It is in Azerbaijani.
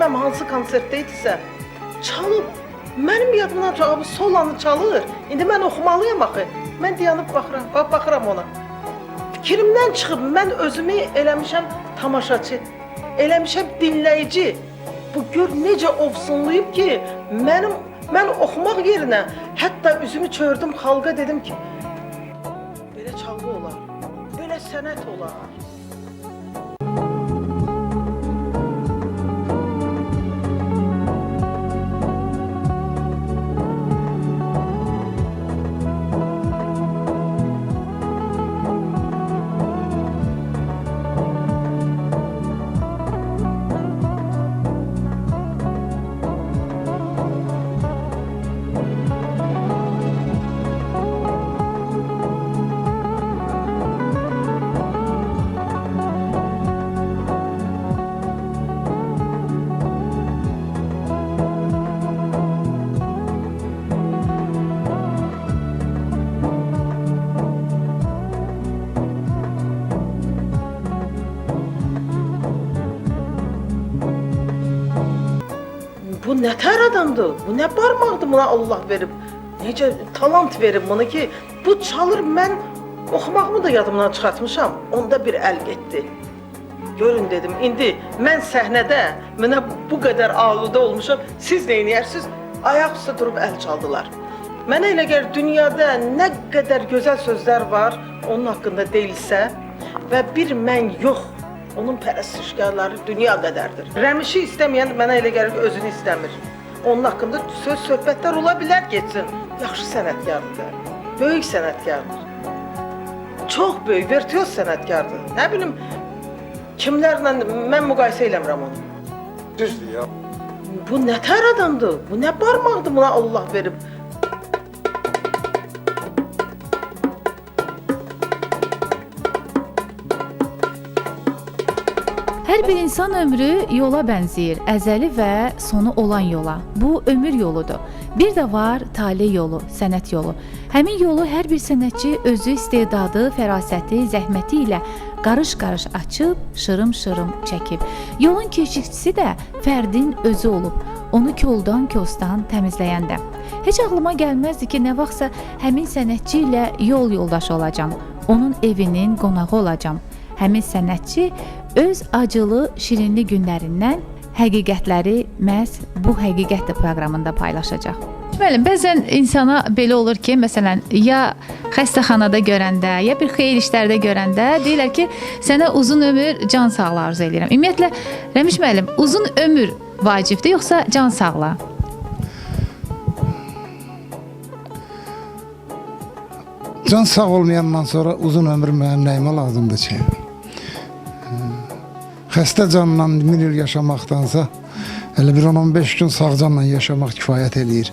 mən hansı konsertdə idisə, çalıb, mənim yadımdan cavabı solanı çalır. İndi mən oxumalıyam axı. Mən dayanıb baxıram ona. Fikrimdən çıxıb mən özümü eləmişəm tamaşaçı, eləmişəm dinləyici. Bu gör necə ovsunlayıb ki, mən oxumaq yerinə hətta üzümü çördüm xalqa dedim ki, belə çalğı olar, belə sənət olar. Bu nə tər adamdır, bu nə barmaqdır buna Allah verib, necə talant verib bunu ki, bu çalır, mən oxumağımı da yadımdan çıxartmışam, onda bir əl getdi. Görün dedim, indi mən səhnədə, mənə bu qədər ağlıda olmuşam, siz neyniyərsiniz? Ayaq üstə durub əl çaldılar. Mənə elə gəlir, dünyada nə qədər gözəl sözlər var, onun haqqında deyilsə və bir mən yox, onun pərəstişkarları dünya qədərdir. Rəmişi istəməyən mənə elə gəlir ki, özünü istəmir. Onun haqqında söhbətlər ola bilər, geçsin. Yaxşı sənətkardır, böyük sənətkardır. Çox böyük, virtüöz sənətkardır. Nə bilim, kimlərlə mən müqayisə eləmirəm onu. Düzdür ya. Bu nə tər adamdır, bu nə barmaqdır buna Allah verib. Hər bir insan ömrü yola bənzəyir, əzəli və sonu olan yola. Bu ömür yoludur. Bir də var tale yolu, sənət yolu. Həmin yolu hər bir sənətçi özü istedadı, fərasəti, zəhməti ilə qarış-qarış açıb, şırım-şırım çəkib. Yolun keşikçisi də fərdin özü olub. Onu koldan, kostan təmizləyən də. Heç ağlıma gəlməzdi ki, nə vaxtsa həmin sənətçi ilə yol yoldaşı olacam. Onun evinin qonağı olacam. Həmin sənətçi öz acılı, şirinli günlərindən həqiqətləri məhz bu həqiqətdir proqramında paylaşacaq. Müəllim, bəzən insana belə olur ki, məsələn, ya xəstəxanada görəndə, ya bir xeyir işlərdə görəndə deyirlər ki, sənə uzun ömür, can sağlığı arzu edirəm. Ümumiyyətlə, Rəmiş müəllim, uzun ömür vacibdir, yoxsa can sağlığı? Can sağ olmayandan sonra uzun ömür mənim nəyimə lazımdır ki? Xəstə canla 1000 il yaşamaqdansa, elə bir 10-15 gün sağ canla yaşamaq kifayət eləyir.